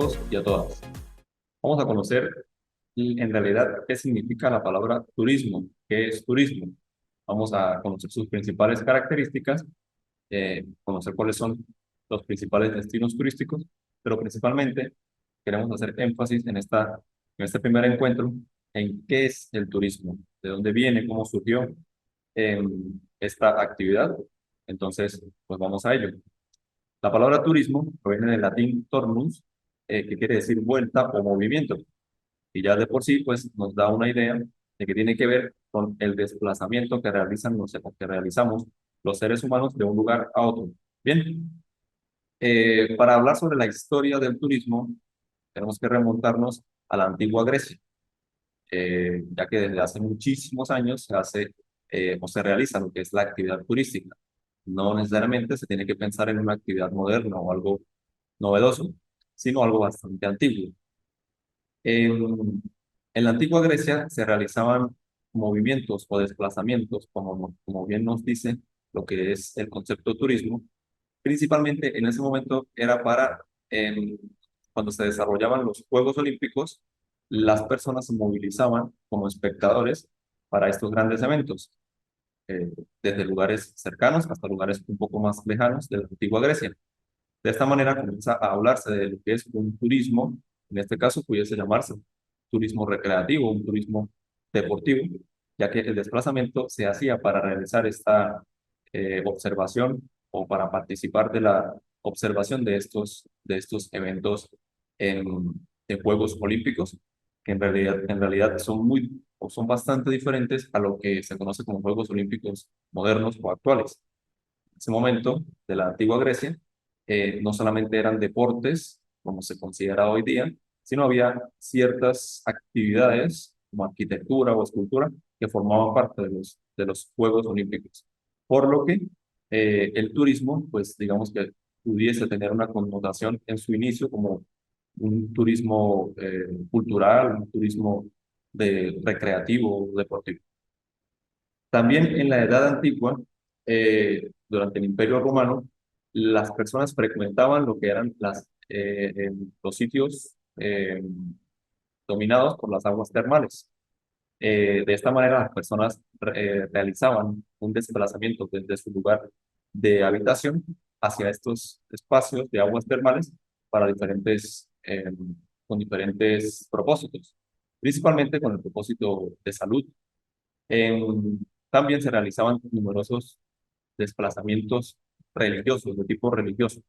todos y a todas. Vamos a conocer en realidad qué significa la palabra turismo, qué es turismo. Vamos a conocer sus principales características, conocer cuáles son los principales destinos turísticos, pero principalmente queremos hacer énfasis en este primer encuentro en qué es el turismo, de dónde viene, cómo surgió esta actividad. Entonces, pues vamos a ello. La palabra turismo proviene del latín tornus, que quiere decir vuelta o movimiento, y ya de por sí pues nos da una idea de que tiene que ver con el desplazamiento que realizamos los seres humanos de un lugar a otro. Bien, para hablar sobre la historia del turismo, tenemos que remontarnos a la antigua Grecia, ya que desde hace muchísimos años se hace o se realiza lo que es la actividad turística. No necesariamente se tiene que pensar en una actividad moderna o algo novedoso, sino algo bastante antiguo. En la antigua Grecia se realizaban movimientos o desplazamientos, como bien nos dice lo que es el concepto turismo. Principalmente en ese momento era cuando se desarrollaban los Juegos Olímpicos, las personas se movilizaban como espectadores para estos grandes eventos, eh, desde lugares cercanos hasta lugares un poco más lejanos de la antigua Grecia. De esta manera comienza a hablarse de lo que es un turismo, en este caso pudiese llamarse turismo recreativo, un turismo deportivo, ya que el desplazamiento se hacía para realizar esta observación o para participar de la observación de estos eventos en, en Juegos Olímpicos, que en realidad son muy o son bastante diferentes a lo que se conoce como Juegos Olímpicos modernos o actuales. En ese momento de la antigua Grecia, no solamente eran deportes, como se considera hoy día, sino había ciertas actividades como arquitectura o escultura que formaban parte de los Juegos Olímpicos. Por lo que el turismo, pues digamos que pudiese tener una connotación en su inicio como un turismo cultural, un turismo recreativo, deportivo. También en la Edad Antigua, durante el Imperio Romano, las personas frecuentaban lo que eran los sitios dominados por las aguas termales. De esta manera, las personas realizaban un desplazamiento desde su lugar de habitación hacia estos espacios de aguas termales para con diferentes propósitos, principalmente con el propósito de salud. También se realizaban numerosos desplazamientos religiosos, de tipo religioso,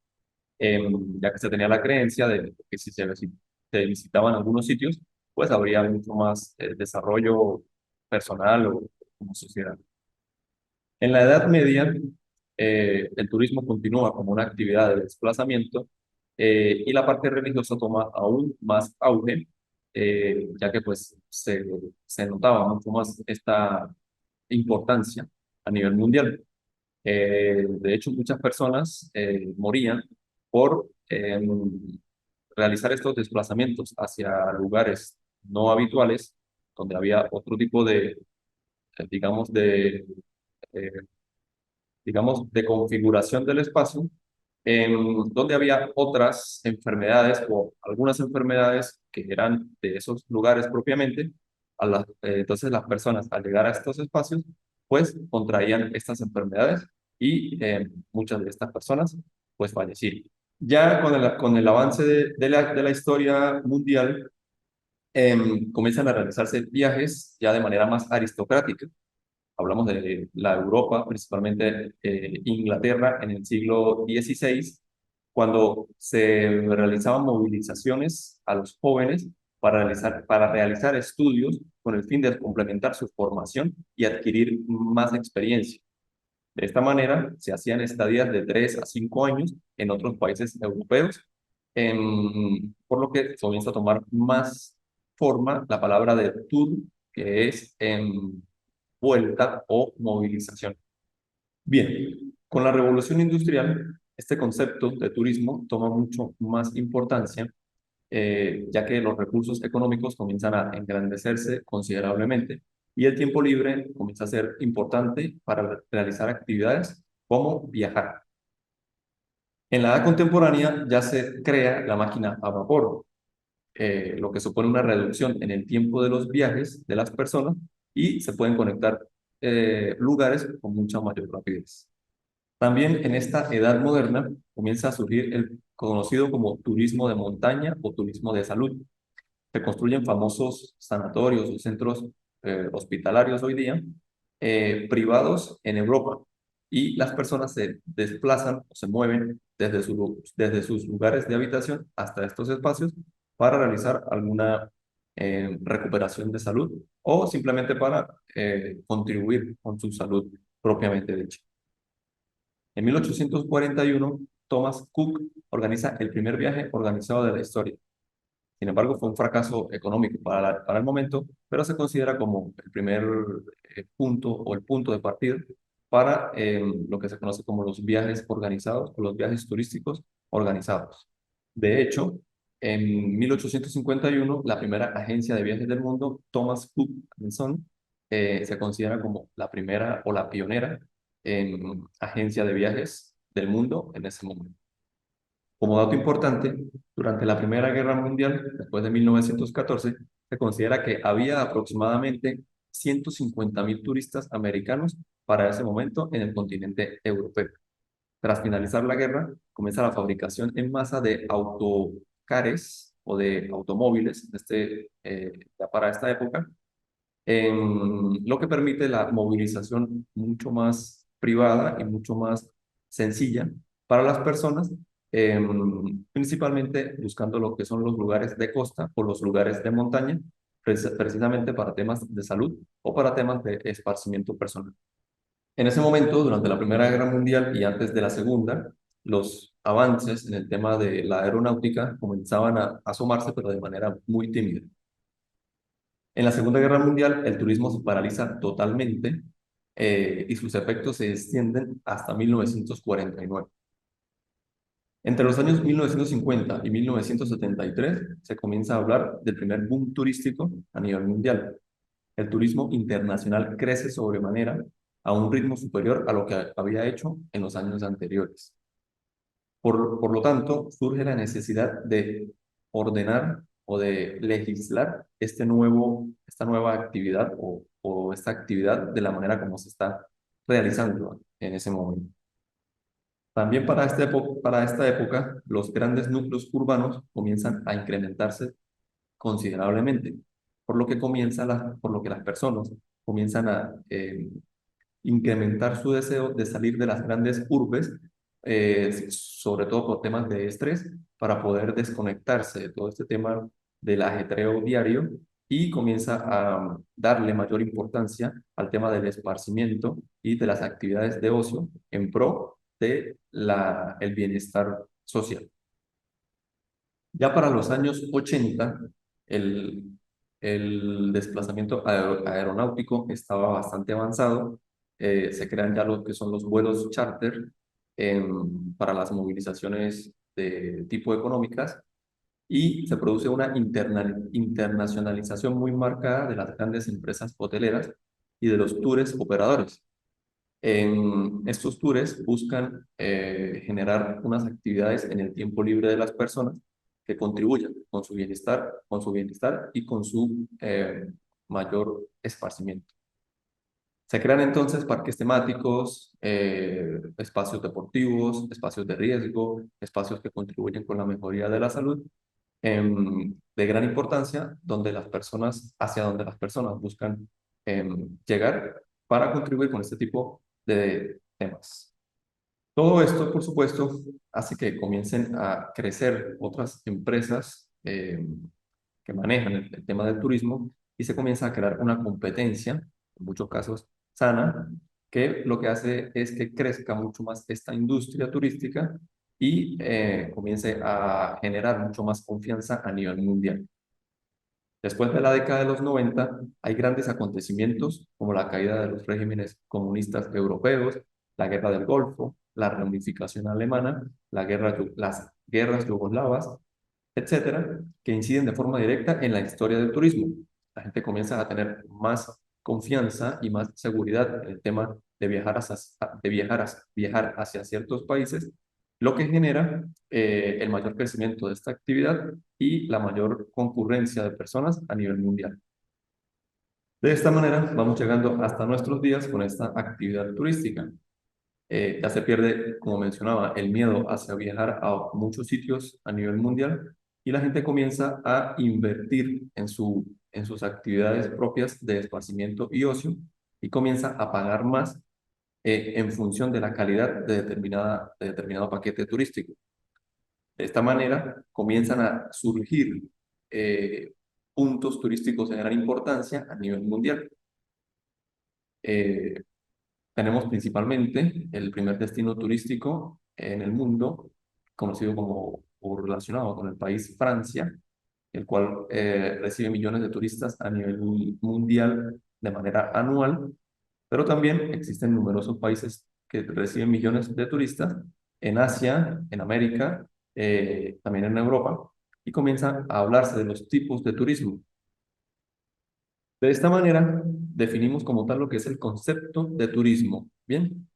ya que se tenía la creencia de que si se visitaban algunos sitios, pues habría mucho más desarrollo personal o como sociedad. En la Edad Media, el turismo continúa como una actividad de desplazamiento y la parte religiosa toma aún más auge, ya que pues se notaba mucho más esta importancia a nivel mundial. De hecho, muchas personas morían por realizar estos desplazamientos hacia lugares no habituales, donde había otro tipo digamos, eh, de configuración del espacio, donde había otras enfermedades o algunas enfermedades que eran de esos lugares propiamente. Entonces las personas al llegar a estos espacios, pues contraían estas enfermedades y muchas de estas personas pues fallecían. Ya con el avance de la historia mundial, comienzan a realizarse viajes ya de manera más aristocrática. Hablamos de la Europa, principalmente Inglaterra en el siglo XVI, cuando se realizaban movilizaciones a los jóvenes para realizar estudios con el fin de complementar su formación y adquirir más experiencia. De esta manera, se hacían estadías de 3 a 5 años en otros países europeos, por lo que comienza a tomar más forma la palabra de tour, que es vuelta o movilización. Bien, con la revolución industrial, este concepto de turismo toma mucho más importancia, ya que los recursos económicos comienzan a engrandecerse considerablemente y el tiempo libre comienza a ser importante para realizar actividades como viajar. En la edad contemporánea ya se crea la máquina a vapor, lo que supone una reducción en el tiempo de los viajes de las personas y se pueden conectar lugares con mucha mayor rapidez. También en esta edad moderna comienza a surgir el conocido como turismo de montaña o turismo de salud. Se construyen famosos sanatorios o centros hospitalarios hoy día, privados en Europa, y las personas se desplazan o se mueven desde sus lugares de habitación hasta estos espacios para realizar alguna recuperación de salud o simplemente para contribuir con su salud propiamente dicha. En 1841, Thomas Cook organiza el primer viaje organizado de la historia. Sin embargo, fue un fracaso económico para el momento, pero se considera como el primer punto o el punto de partida para lo que se conoce como los viajes organizados o los viajes turísticos organizados. De hecho, en 1851, la primera agencia de viajes del mundo, Thomas Cook and Son, se considera como la primera o la pionera en agencia de viajes del mundo en ese momento. Como dato importante, durante la Primera Guerra Mundial, después de 1914, se considera que había aproximadamente 150.000 turistas americanos para ese momento en el continente europeo. Tras finalizar la guerra, comienza la fabricación en masa de autocares o de automóviles, ya para esta época, lo que permite la movilización mucho más privada y mucho más sencilla para las personas, principalmente buscando lo que son los lugares de costa o los lugares de montaña, precisamente para temas de salud o para temas de esparcimiento personal. En ese momento, durante la Primera Guerra Mundial y antes de la Segunda, los avances en el tema de la aeronáutica comenzaban a asomarse, pero de manera muy tímida. En la Segunda Guerra Mundial, el turismo se paraliza totalmente y sus efectos se extienden hasta 1949. Entre los años 1950 y 1973 se comienza a hablar del primer boom turístico a nivel mundial. El turismo internacional crece sobremanera a un ritmo superior a lo que había hecho en los años anteriores. Por lo tanto, surge la necesidad de ordenar o de legislar esta nueva actividad o esta actividad de la manera como se está realizando en ese momento. También para esta época, los grandes núcleos urbanos comienzan a incrementarse considerablemente, por lo que las personas comienzan a incrementar su deseo de salir de las grandes urbes, sobre todo por temas de estrés, para poder desconectarse de todo este tema del ajetreo diario y comienza a darle mayor importancia al tema del esparcimiento y de las actividades de ocio en pro de el bienestar social. Ya para los años 80, el, el desplazamiento aeronáutico estaba bastante avanzado. Se crean ya lo que son los vuelos charter para las movilizaciones de tipo económicas y se produce una internacionalización muy marcada de las grandes empresas hoteleras y de los tours operadores. En estos tours buscan generar unas actividades en el tiempo libre de las personas que contribuyan con su bienestar y con su mayor esparcimiento. Se crean entonces parques temáticos, espacios deportivos, espacios de riesgo, espacios que contribuyen con la mejoría de la salud, de gran importancia, hacia donde las personas buscan llegar para contribuir con este tipo de temas. Todo esto, por supuesto, hace que comiencen a crecer otras empresas que manejan el tema del turismo y se comienza a crear una competencia, en muchos casos sana, que lo que hace es que crezca mucho más esta industria turística y comience a generar mucho más confianza a nivel mundial. Después de la década de los 90, hay grandes acontecimientos como la caída de los regímenes comunistas europeos, la guerra del Golfo, la reunificación alemana, las guerras yugoslavas, etcétera, que inciden de forma directa en la historia del turismo. La gente comienza a tener más confianza y más seguridad en el tema de viajar hacia ciertos países lo que genera el mayor crecimiento de esta actividad y la mayor concurrencia de personas a nivel mundial. De esta manera vamos llegando hasta nuestros días con esta actividad turística. Ya se pierde, como mencionaba, el miedo hacia viajar a muchos sitios a nivel mundial y la gente comienza a invertir en sus actividades propias de esparcimiento y ocio y comienza a pagar más en función de la calidad de determinado paquete turístico. De esta manera comienzan a surgir puntos turísticos de gran importancia a nivel mundial. Eh, Tenemos principalmente el primer destino turístico en el mundo, conocido como o relacionado con el país Francia, el cual recibe millones de turistas a nivel mundial de manera anual, pero también existen numerosos países que reciben millones de turistas en Asia, en América, también en Europa, y comienza a hablarse de los tipos de turismo. De esta manera, definimos como tal lo que es el concepto de turismo, ¿bien?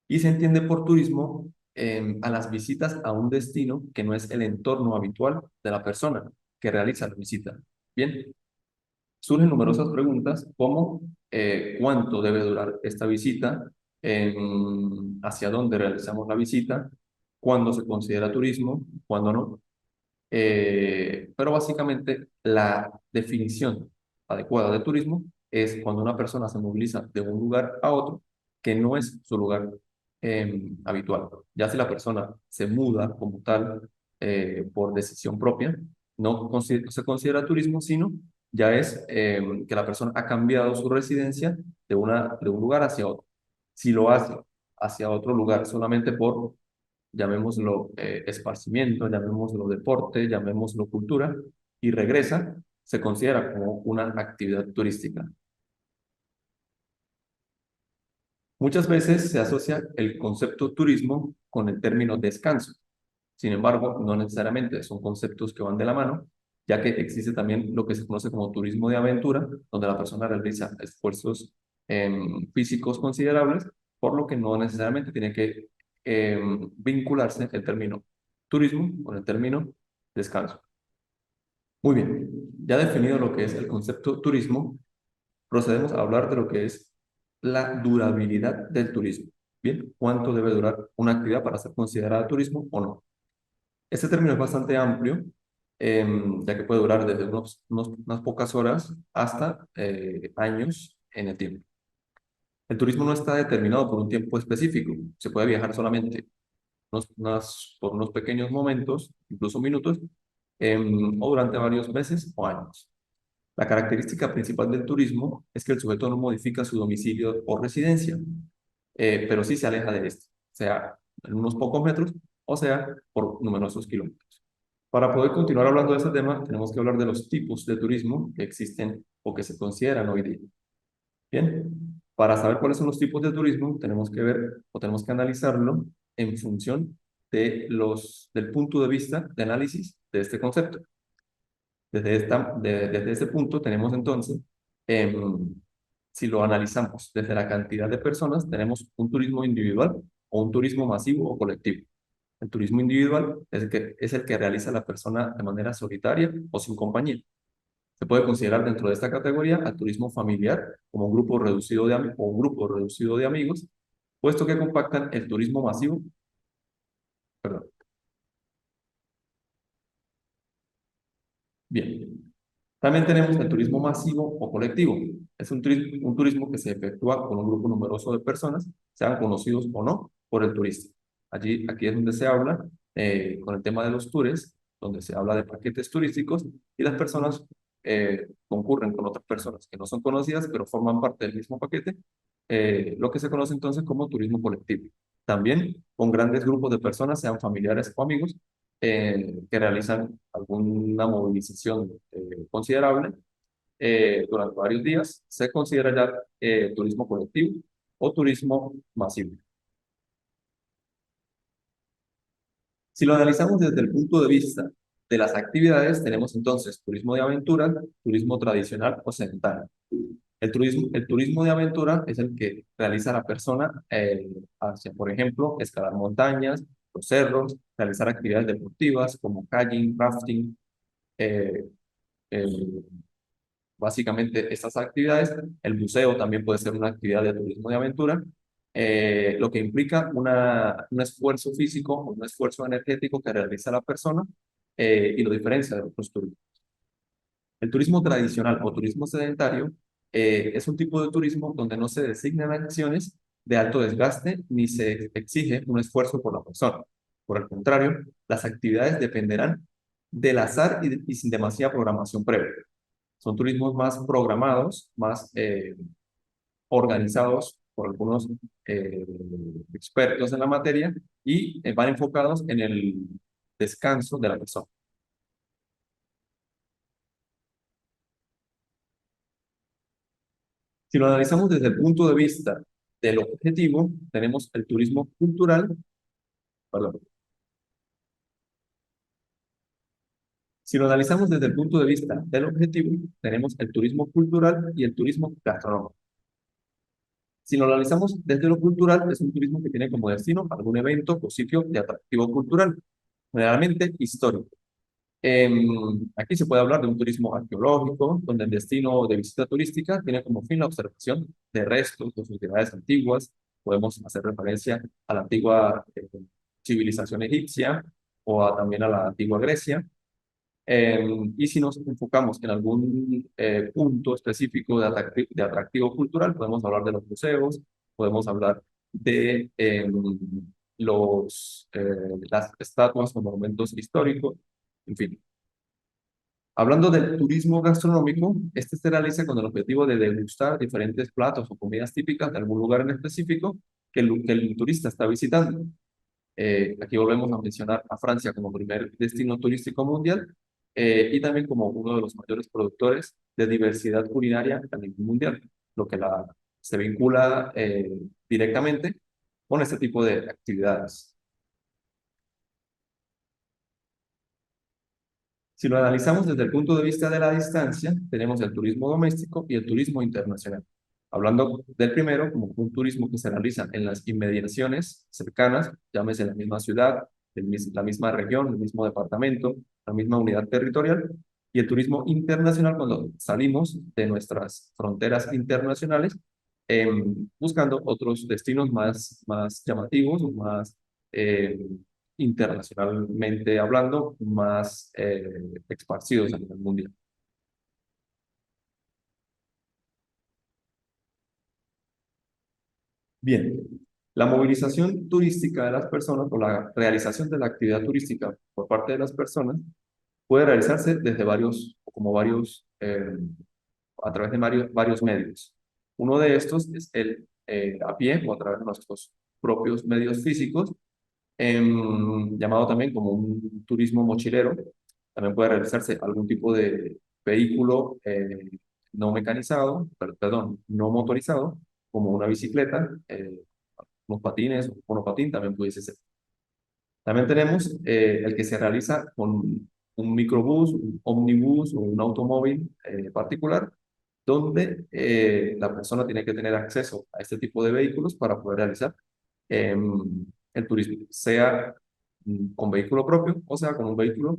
Y se entiende por turismo a las visitas a un destino que no es el entorno habitual de la persona que realiza la visita. Bien, surgen numerosas preguntas como cuánto debe durar esta visita, hacia dónde realizamos la visita, cuándo se considera turismo, cuándo no. Pero básicamente la definición adecuada de turismo es cuando una persona se moviliza de un lugar a otro que no es su lugar habitual. Ya si la persona se muda como tal por decisión propia, no se considera turismo, sino ya es que la persona ha cambiado su residencia de un lugar hacia otro. Si lo hace hacia otro lugar solamente por llamémoslo esparcimiento, llamémoslo deporte, llamémoslo cultura, y regresa, se considera como una actividad turística. Muchas veces se asocia el concepto turismo con el término descanso. Sin embargo, no necesariamente son conceptos que van de la mano, ya que existe también lo que se conoce como turismo de aventura, donde la persona realiza esfuerzos físicos considerables, por lo que no necesariamente tiene que vincularse el término turismo con el término descanso. Muy bien, ya definido lo que es el concepto turismo, procedemos a hablar de lo que es la durabilidad del turismo. Bien, ¿cuánto debe durar una actividad para ser considerada turismo o no? Este término es bastante amplio, ya que puede durar desde unas pocas horas hasta años en el tiempo. El turismo no está determinado por un tiempo específico. Se puede viajar solamente por unos pequeños momentos, incluso minutos, o durante varios meses o años. La característica principal del turismo es que el sujeto no modifica su domicilio o residencia, pero sí se aleja de este, sea en unos pocos metros o sea por numerosos kilómetros. Para poder continuar hablando de este tema, tenemos que hablar de los tipos de turismo que existen o que se consideran hoy día. Bien, para saber cuáles son los tipos de turismo, tenemos que ver o tenemos que analizarlo en función del punto de vista de análisis de este concepto. Desde este punto tenemos entonces, em, si lo analizamos desde la cantidad de personas, tenemos un turismo individual o un turismo masivo o colectivo. El turismo individual es el que realiza la persona de manera solitaria o sin compañía. Se puede considerar dentro de esta categoría al turismo familiar como un grupo reducido o un grupo reducido de amigos, puesto que compactan el turismo masivo, perdón, bien. También tenemos el turismo masivo o colectivo. Es un turismo que se efectúa con un grupo numeroso de personas, sean conocidos o no, por el turista. Aquí es donde se habla con el tema de los tours, donde se habla de paquetes turísticos y las personas concurren con otras personas que no son conocidas, pero forman parte del mismo paquete, lo que se conoce entonces como turismo colectivo. También con grandes grupos de personas, sean familiares o amigos, que realizan alguna movilización considerable durante varios días, se considera ya turismo colectivo o turismo masivo. Si lo analizamos desde el punto de vista de las actividades, tenemos entonces turismo de aventura, turismo tradicional o sedentario. El turismo de aventura es el que realiza la persona hacia, por ejemplo, escalar montañas, los cerros, realizar actividades deportivas como kayak, rafting, eh, el- básicamente estas actividades. El buceo también puede ser una actividad de turismo de aventura, lo que implica un esfuerzo físico o un esfuerzo energético que realiza la persona y lo diferencia de otros turismos. El turismo tradicional o turismo sedentario es un tipo de turismo donde no se designan acciones de alto desgaste ni se exige un esfuerzo por la persona. Por el contrario, las actividades dependerán del azar y sin demasiada programación previa. Son turismos más programados, más organizados por algunos eh, expertos en la materia y van enfocados en el descanso de la persona. Si lo analizamos desde el punto de vista del objetivo, tenemos el turismo cultural, perdón. Si lo analizamos desde el punto de vista del objetivo, tenemos el turismo cultural y el turismo gastronómico. Si lo analizamos desde lo cultural, es un turismo que tiene como destino algún evento o sitio de atractivo cultural, generalmente histórico. Aquí se puede hablar de un turismo arqueológico, donde el destino de visita turística tiene como fin la observación de restos de sociedades antiguas. Podemos hacer referencia a la antigua civilización egipcia o también a la antigua Grecia. Y si nos enfocamos en algún punto específico de atractivo cultural, podemos hablar de los museos, podemos hablar de las estatuas o monumentos históricos, en fin. Hablando del turismo gastronómico, este se realiza con el objetivo de degustar diferentes platos o comidas típicas de algún lugar en específico que el turista está visitando. Aquí volvemos a mencionar a Francia como primer destino turístico mundial y también como uno de los mayores productores de diversidad culinaria a nivel mundial, lo que se vincula directamente con este tipo de actividades. Si lo analizamos desde el punto de vista de la distancia, tenemos el turismo doméstico y el turismo internacional. Hablando del primero, como un turismo que se realiza en las inmediaciones cercanas, llámese la misma ciudad, la misma región, el mismo departamento, la misma unidad territorial, y el turismo internacional cuando salimos de nuestras fronteras internacionales buscando otros destinos más llamativos, más internacionalmente hablando, más esparcidos a nivel mundial. Bien, la movilización turística de las personas o la realización de la actividad turística por parte de las personas puede realizarse desde a través de varios medios. Uno de estos es el a pie o a través de nuestros propios medios físicos, llamado también como un turismo mochilero. También puede realizarse algún tipo de vehículo no mecanizado, perdón, no motorizado, como una bicicleta, unos patines, un monopatín también pudiese ser. También tenemos el que se realiza con un microbús, un ómnibus o un automóvil particular, donde la persona tiene que tener acceso a este tipo de vehículos para poder realizar el turismo, sea con vehículo propio o sea con un vehículo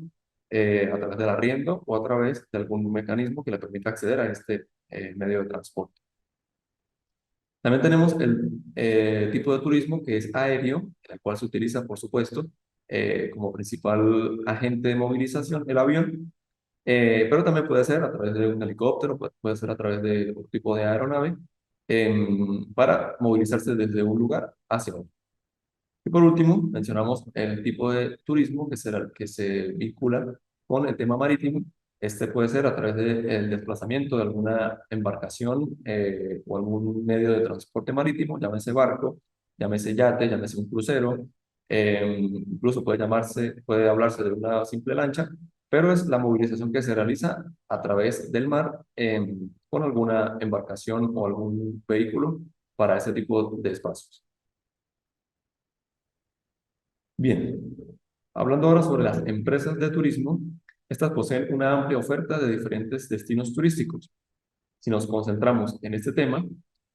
a través del arriendo o a través de algún mecanismo que le permita acceder a este medio de transporte. También tenemos el tipo de turismo que es aéreo, el cual se utiliza, por supuesto, como principal agente de movilización, el avión, pero también puede ser a través de un helicóptero, puede ser a través de otro tipo de aeronave, para movilizarse desde un lugar hacia otro. Y por último, mencionamos el tipo de turismo que se vincula con el tema marítimo. Este puede ser a través del desplazamiento de alguna embarcación o algún medio de transporte marítimo, llámese barco, llámese yate, llámese un crucero, incluso puede hablarse de una simple lancha, pero es la movilización que se realiza a través del mar con alguna embarcación o algún vehículo para ese tipo de espacios. Bien, hablando ahora sobre las empresas de turismo, estas poseen una amplia oferta de diferentes destinos turísticos. Si nos concentramos en este tema,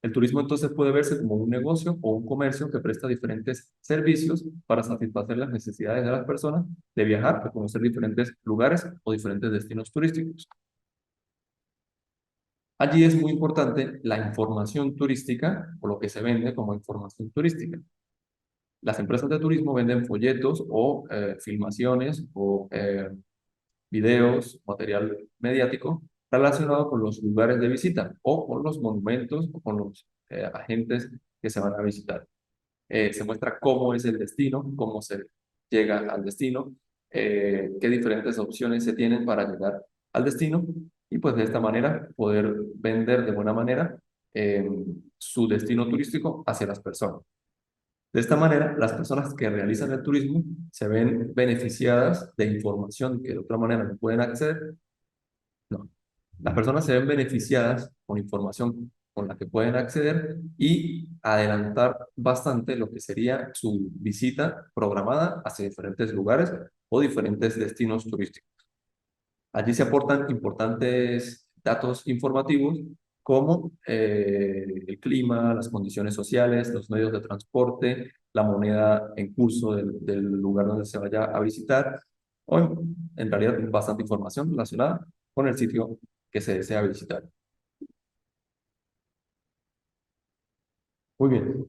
El turismo entonces puede verse como un negocio o un comercio que presta diferentes servicios para satisfacer las necesidades de las personas de viajar o conocer diferentes lugares o diferentes destinos turísticos. Allí es muy importante la información turística o lo que se vende como información turística. Las empresas de turismo venden folletos o filmaciones o videos, material mediático relacionado con los lugares de visita o con los monumentos o con los agentes que se van a visitar. Se muestra cómo es el destino, cómo se llega al destino, qué diferentes opciones se tienen para llegar al destino y pues de esta manera poder vender de buena manera eh, su destino turístico hacia las personas. De esta manera, las personas que realizan el turismo se ven beneficiadas de información que de otra manera no pueden acceder. No, las personas se ven beneficiadas con información con la que pueden acceder y adelantar bastante lo que sería su visita programada hacia diferentes lugares o diferentes destinos turísticos. Allí se aportan importantes datos informativos como el clima, las condiciones sociales, los medios de transporte, la moneda en curso del lugar donde se vaya a visitar, o en realidad bastante información relacionada con el sitio que se desea visitar. Muy bien.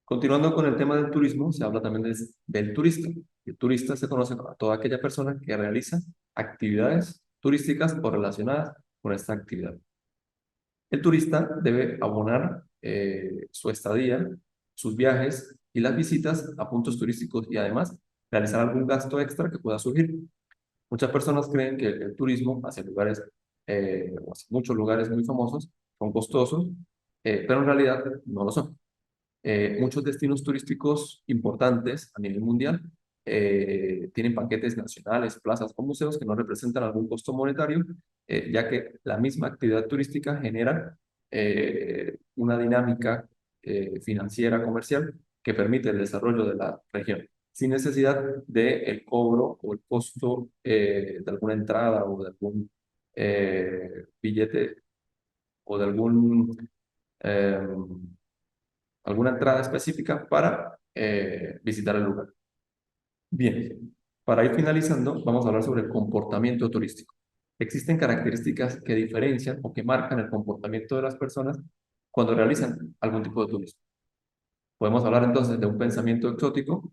Continuando con el tema del turismo, se habla también del turista. El turista se conoce a toda aquella persona que realiza actividades turísticas o relacionadas con esta actividad. El turista debe abonar su estadía, sus viajes y las visitas a puntos turísticos y además realizar algún gasto extra que pueda surgir. Muchas personas creen que el turismo hacia lugares o hacia muchos lugares muy famosos son costosos, pero en realidad no lo son. Muchos destinos turísticos importantes a nivel mundial tienen paquetes nacionales, plazas o museos que no representan algún costo monetario, ya que la misma actividad turística genera una dinámica financiera, comercial, que permite el desarrollo de la región, sin necesidad del cobro o el costo de alguna entrada o de algún billete o de eh, alguna entrada específica para visitar el lugar. Bien, para ir finalizando, vamos a hablar sobre el comportamiento turístico. Existen características que diferencian o que marcan el comportamiento de las personas cuando realizan algún tipo de turismo. Podemos hablar entonces de un pensamiento exótico.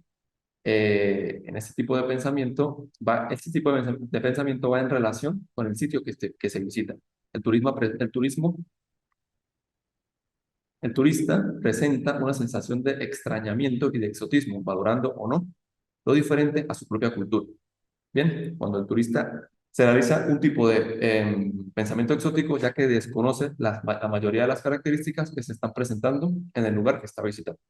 En este tipo de pensamiento este tipo de pensamiento va en relación con el sitio que se visita. El turista presenta una sensación de extrañamiento y de exotismo, valorando o no lo diferente a su propia cultura. Bien, cuando el turista se realiza un tipo de pensamiento exótico, ya que desconoce la mayoría de las características que se están presentando en el lugar que está visitando.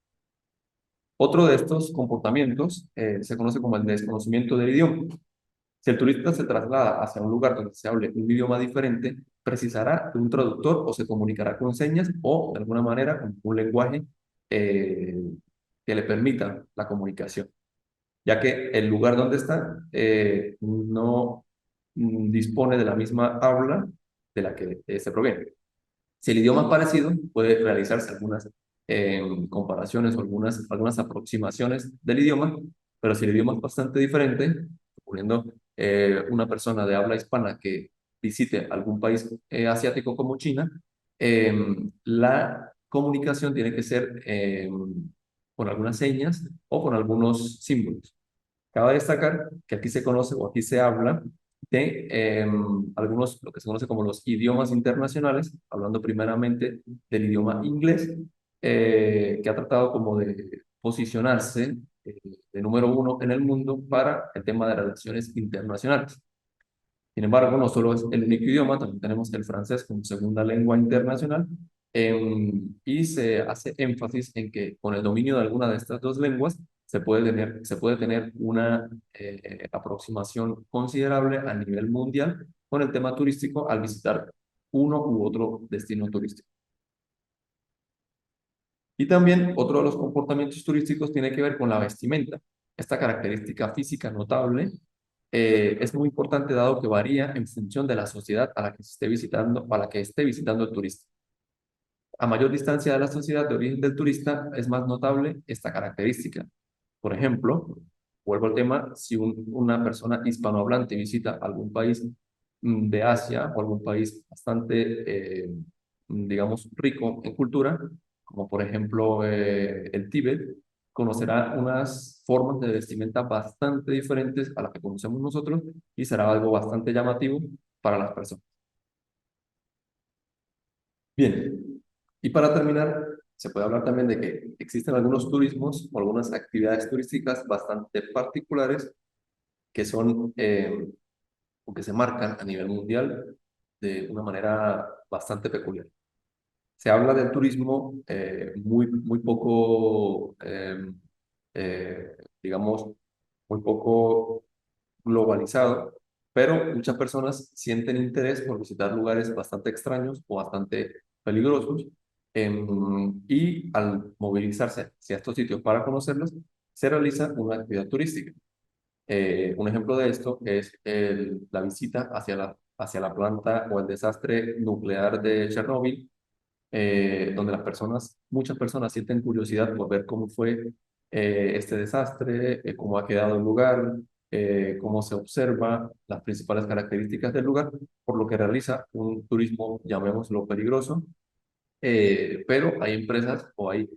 Otro de estos comportamientos se conoce como el desconocimiento del idioma. Si el turista se traslada hacia un lugar donde se hable un idioma diferente, precisará de un traductor o se comunicará con señas o de alguna manera con un lenguaje eh, que le permita la comunicación, ya que el lugar donde está no dispone de la misma habla de la que se proviene. Si el idioma es parecido, puede realizarse algunas comparaciones o algunas aproximaciones del idioma, pero si el idioma es bastante diferente, suponiendo una persona de habla hispana que visite algún país asiático como China, la comunicación tiene que ser con algunas señas o con algunos símbolos. Cabe destacar que aquí se conoce o aquí se habla de algunos, lo que se conoce como los idiomas internacionales, hablando primeramente del idioma inglés, que ha tratado como de posicionarse de número uno en el mundo para el tema de relaciones internacionales. Sin embargo, no solo es el único idioma, también tenemos el francés como segunda lengua internacional, y se hace énfasis en que con el dominio de alguna de estas dos lenguas se puede tener una aproximación considerable a nivel mundial con el tema turístico al visitar uno u otro destino turístico. Y también otro de los comportamientos turísticos tiene que ver con la vestimenta. Esta característica física notable es muy importante dado que varía en función de la sociedad a la que se esté visitando o a la que esté visitando el turista. A mayor distancia de la sociedad de origen del turista, es más notable esta característica. Por ejemplo, vuelvo al tema, si una persona hispanohablante visita algún país de Asia o algún país bastante, digamos, rico en cultura, como por ejemplo el Tíbet, conocerá unas formas de vestimenta bastante diferentes a las que conocemos nosotros y será algo bastante llamativo para las personas. Bien, y para terminar, se puede hablar también de que existen algunos turismos o algunas actividades turísticas bastante particulares que son o que se marcan a nivel mundial de una manera bastante peculiar. Se habla del turismo muy poco, digamos, muy poco globalizado, pero muchas personas sienten interés por visitar lugares bastante extraños o bastante peligrosos, y al movilizarse hacia estos sitios para conocerlos, se realiza una actividad turística. Un ejemplo de esto es la visita hacia la planta o el desastre nuclear de Chernóbil, donde muchas personas sienten curiosidad por ver cómo fue este desastre, cómo ha quedado el lugar, cómo se observa las principales características del lugar, por lo que realiza un turismo, llamémoslo peligroso, pero hay empresas o hay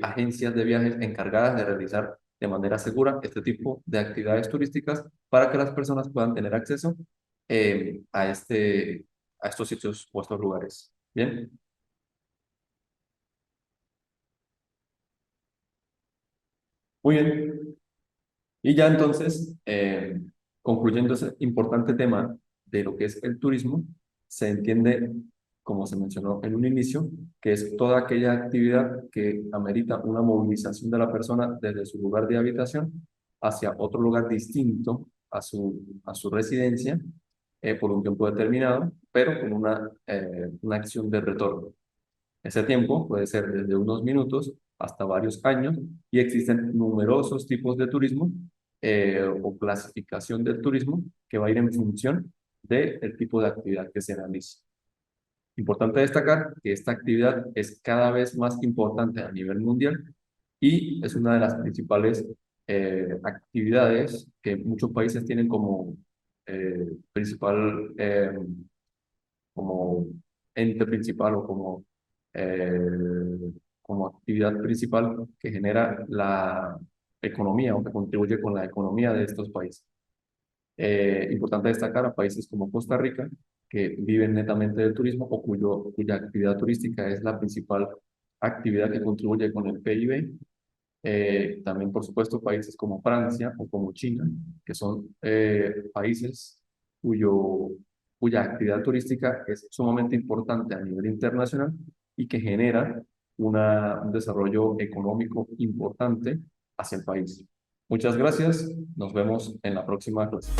agencias de viajes encargadas de realizar de manera segura este tipo de actividades turísticas para que las personas puedan tener acceso a estos sitios o estos lugares. Bien, muy bien. Y ya entonces, concluyendo ese importante tema de lo que es el turismo, se entiende, como se mencionó en un inicio, que es toda aquella actividad que amerita una movilización de la persona desde su lugar de habitación hacia otro lugar distinto a su residencia por un tiempo determinado, pero con una acción de retorno. Ese tiempo puede ser desde unos minutos hasta varios años y existen numerosos tipos de turismo o clasificación del turismo que va a ir en función del tipo de actividad que se realice. Importante destacar que esta actividad es cada vez más importante a nivel mundial y es una de las principales actividades que muchos países tienen como principal como ente principal o como actividad principal que genera la economía o que contribuye con la economía de estos países. Importante destacar a países como Costa Rica, que viven netamente del turismo o cuya actividad turística es la principal actividad que contribuye con el PIB. También, por supuesto, países como Francia o como China, que son países cuyo, cuya actividad turística es sumamente importante a nivel internacional y que genera un desarrollo económico importante hacia el país. Muchas gracias. Nos vemos en la próxima clase.